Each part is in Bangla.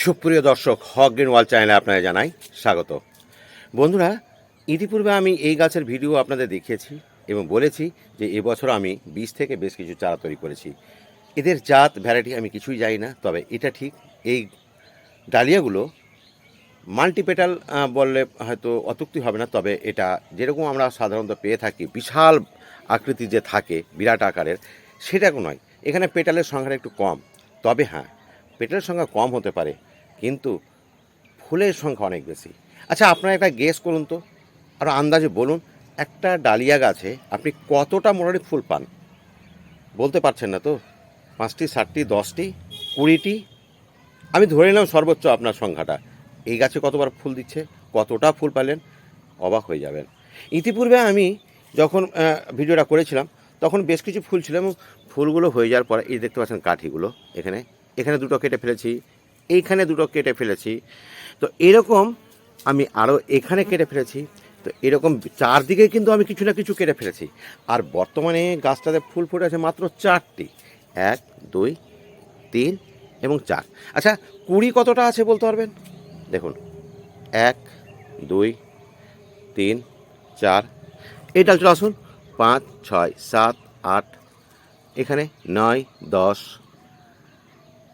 সুপ্রিয় দর্শক, হক গ্রিন ওয়াল চ্যানেলে আপনাদের জানাই স্বাগত। বন্ধুরা, ইতিপূর্বে আমি এই গাছের ভিডিও আপনাদের দেখিয়েছি এবং বলেছি যে এবছর আমি বীজ থেকে বেশ কিছু চারা তৈরি করেছি। এদের জাত ভ্যারাইটি আমি কিছুই জানি না, তবে এটা ঠিক এই ডালিয়াগুলো মাল্টিপেটাল বললে হয়তো অত্যুক্তি হবে না, তবে এটা যেরকম আমরা সাধারণত পেয়ে থাকি বিশাল আকৃতি যে থাকে বিরাট আকারের, সেটাও নয়। এখানে পেটালের সংখ্যাটা একটু কম, তবে হ্যাঁ, পেটালের সংখ্যা কম হতে পারে কিন্তু ফুলের সংখ্যা অনেক বেশি। আচ্ছা, আপনারা একটা গেস করুন তো, আর আন্দাজে বলুন, একটা ডালিয়া গাছে আপনি কতটা মোটামুটি ফুল পান? বলতে পারছেন না তো? 5টি, 7টি, 10টি, 20টি? আমি ধরে নিলাম সর্বোচ্চ আপনার সংখ্যাটা। এই গাছে কতবার ফুল দিচ্ছে, কতটা ফুল পেলেন, অবাক হয়ে যাবেন। ইতিপূর্বে আমি যখন ভিডিওটা করেছিলাম তখন বেশ কিছু ফুল ছিল এবং ফুলগুলো হয়ে যাওয়ার পরে এই দেখতে পাচ্ছেন কাঠিগুলো, এখানে এখানে দুটো কেটে ফেলেছি, এইখানে দুটো কেটে ফেলেছি, তো এরকম আমি আরও এখানে কেটে ফেলেছি। তো এরকম চারদিকে কিন্তু আমি কিছু না কিছু কেটে ফেলেছি। আর বর্তমানে গাছটাতে ফুল ফুটে আছে মাত্র 4টি, 1, 2, 3 এবং 4। আচ্ছা, কুড়ি কতটা আছে বলতে পারবেন? দেখুন, 1, 2, 3, 4, এই ডালটা আসুন, 5, 6, 7, 8, এখানে 9, 10,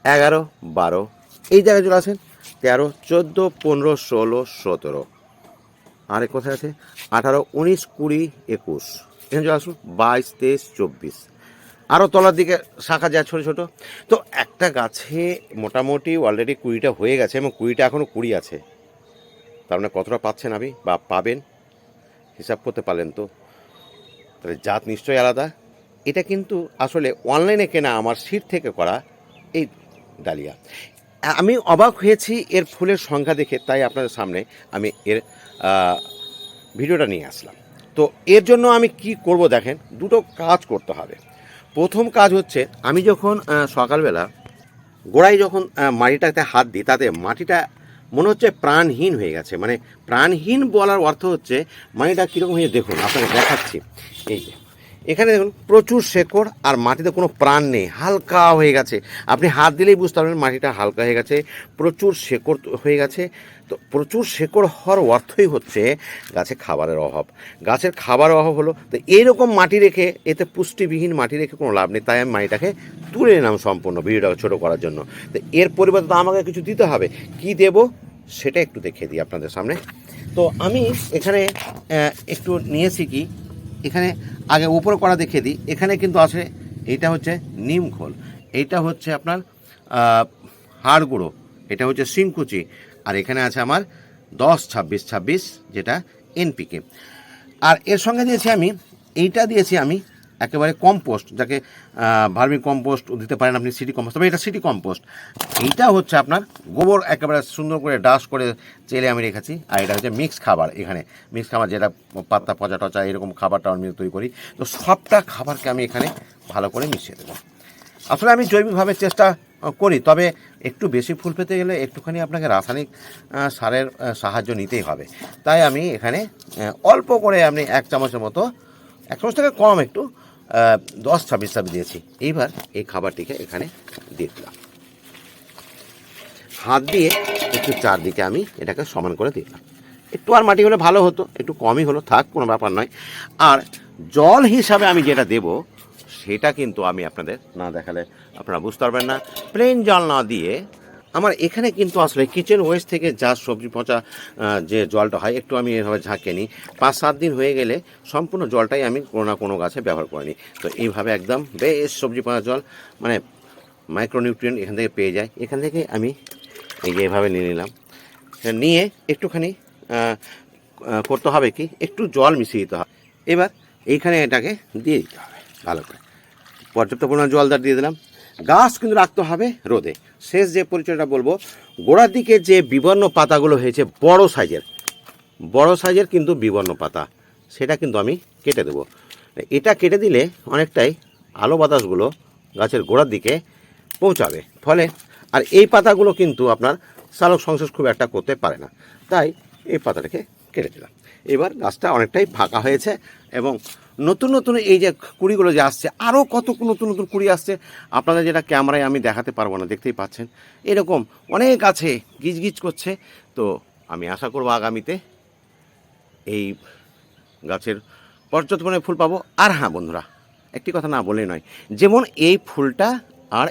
11, 12, এই জায়গায় চলে আসেন, 13, 14, 15, 16, 17, আর কোথায় আছে 18, 19, 20, 21, এখানে চলে আসুন 22, 23, 24, আরও তলার দিকে শাখা যায় ছোটো ছোটো। তো একটা গাছে মোটামুটি অলরেডি 20টা হয়ে গেছে এবং 20টা এখনও কুড়ি আছে। তার মানে কতটা পাচ্ছেন আপনি বা পাবেন হিসাব করতে পারলেন তো? তাহলে জাত নিশ্চয়ই আলাদা। এটা কিন্তু আসলে অনলাইনে কেনা আমার সিড থেকে করা এই ডালিয়া। আমি অবাক হয়েছি এর ফুলের সংখ্যা দেখে, তাই আপনাদের সামনে আমি এর ভিডিওটা নিয়ে আসলাম। তো এর জন্য আমি কি করব দেখেন, দুটো কাজ করতে হবে। প্রথম কাজ হচ্ছে, আমি যখন সকালবেলা গোড়ায় যখন মাটিটাতে হাত দিই, তাতে মাটিটা মনে হচ্ছে প্রাণহীন হয়ে গেছে। মানে প্রাণহীন বলার অর্থ হচ্ছে মাটিটা কীরকম হয়ে, দেখুন আপনাকে দেখাচ্ছি। এই যে এখানে দেখুন প্রচুর শেকড়, আর মাটিতে কোনো প্রাণ নেই, হালকা হয়ে গেছে। আপনি হাত দিলেই বুঝতে পারবেন মাটিটা হালকা হয়ে গেছে, প্রচুর শেকড় হয়ে গেছে। তো প্রচুর শেকড় হওয়ার অর্থই হচ্ছে গাছে খাবারের অভাব। গাছের খাবারের অভাব হলো, তো এইরকম মাটি রেখে, এতে পুষ্টিবিহীন মাটি রেখে কোনো লাভ নেই। তাই আমি মাটিটাকে তুলে নিলাম সম্পূর্ণ ভিডিওটা ছোটো করার জন্য। তো এর পরিবর্তে আমাকে কিছু দিতে হবে, কি দেব সেটা একটু দেখিয়ে দিই আপনাদের সামনে। তো আমি এখানে একটু নিয়েছি, কি এখানে আগে উপরে করা দেখিয়ে দিই। এখানে কিন্তু আছে, এইটা হচ্ছে নিম খোল, এইটা হচ্ছে আপনার হাড় গুঁড়ো, এটা হচ্ছে শিংকুচি, আর এখানে আছে আমার 10-26-26 যেটা এনপিকে। আর এর সঙ্গে দিয়েছি আমি, এইটা দিয়েছি আমি একেবারে কম্পোস্ট, যাকে ভার্মি কম্পোস্ট দিতে পারেন আপনি, সিটি কম্পোস্ট, তবে এটা সিটি কম্পোস্ট। এইটা হচ্ছে আপনার গোবর একেবারে সুন্দর করে ডাস্ট করে চেলে আমি রেখেছি। আর এটা হচ্ছে মিক্স খাবার, এখানে মিক্স খাবার যেটা পাতা পচা টচা এরকম খাবারটা আমি তৈরি করি। তো সবটা খাবারকে আমি এখানে ভালো করে মিশিয়ে দেবো। আসলে আমি জৈবিকভাবে চেষ্টা করি, তবে একটু বেশি ফুল পেতে গেলে একটুখানি আপনাকে রাসায়নিক সারের সাহায্য নিতেই হবে। তাই আমি এখানে অল্প করে, আপনি 1 চামচের মতো, 1 চামচ থেকে কম একটু, 10-26 দিয়েছি। এইবার এই খাবারটিকে এখানে দিয়ে দিলাম, হাত দিয়ে একটু চারদিকে আমি এটাকে সমান করে দিলাম। একটু আর মাটি হলে ভালো হতো, একটু কমই হলো, থাক, কোনো ব্যাপার নয়। আর জল হিসাবে আমি যেটা দেব সেটা কিন্তু আমি আপনাদের না দেখালে আপনারা বুঝতে পারবেন না। প্লেন জল না দিয়ে আমার এখানে কিন্তু আসলে কিচেন ওয়েস্ট থেকে যা সবজি পচা যে জলটা হয়, একটু আমি এভাবে ঝাঁকে নিই। 5-7 দিন হয়ে গেলে সম্পূর্ণ জলটাই আমি কোনো না কোনো গাছে ব্যবহার করে নিই। তো এইভাবে একদম বেশ সবজি পচা জল, মানে মাইক্রোনিউট্রিয়েন্ট এখান থেকে পেয়ে যায়। এখান থেকে আমি এই যে এভাবে নিয়ে নিলাম, নিয়ে একটুখানি করতে হবে কি, একটু জল মিশিয়ে দিতে হবে। এবার এইখানে এটাকে দিয়ে দিতে হবে ভালো করে, পর্যাপ্ত পরিমাণ জলদার দিয়ে দিলাম। গাছ কিন্তু রাখতে হবে রোদে। শেষ যে পরিচয়টা বলবো, গোড়ার দিকে যে বিবর্ণ পাতাগুলো হয়েছে বড় সাইজের কিন্তু বিবর্ণ পাতা, সেটা কিন্তু আমি কেটে দেবো। এটা কেটে দিলে অনেকটাই আলো বাতাসগুলো গাছের গোড়ার দিকে পৌঁছাবে, ফলে আর এই পাতাগুলো কিন্তু আপনার সালোক সংশ্লেষ খুব একটা করতে পারে না, তাই এই পাতাটাকে কেটে দিলাম। এবার গাছটা অনেকটাই ফাঁকা হয়েছে এবং নতুন নতুন এই যে কুড়িগুলো যে আসছে, আরও কত নতুন নতুন কুড়ি আসছে, আপনাদের যেটা ক্যামেরায় আমি দেখাতে পারবো না, দেখতেই পাচ্ছেন এরকম অনেক আছে, গিজগিজ করছে। তো আমি আশা করবো আগামীতে এই গাছের পর্যাপ্ত পরিমাণে ফুল পাবো। আর হ্যাঁ বন্ধুরা, একটি কথা না বললেই নয়, যেমন এই ফুলটা আর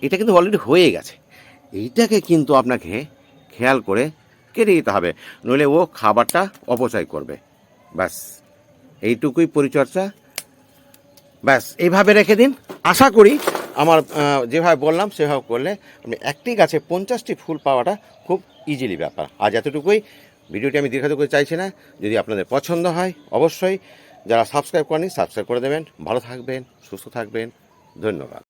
এটা কিন্তু অলরেডি হয়ে গেছে, এইটাকে কিন্তু আপনাকে খেয়াল করে কেটে দিতে হবে, নইলে ও খাবারটা অপচয় করবে। ব্যাস এইটুকুই পরিচর্যা, ব্যাস এইভাবে রেখে দিন। আশা করি আমার যেভাবে বললাম সেভাবে করলে আপনি একটি গাছে 50টি ফুল পাওয়াটা খুব ইজিলি ব্যাপার। আজ এতটুকুই, ভিডিওটি আমি দীর্ঘায়িত করতে চাইছি না। যদি আপনাদের পছন্দ হয় অবশ্যই যারা সাবস্ক্রাইব করেনি সাবস্ক্রাইব করে দেবেন। ভালো থাকবেন, সুস্থ থাকবেন, ধন্যবাদ।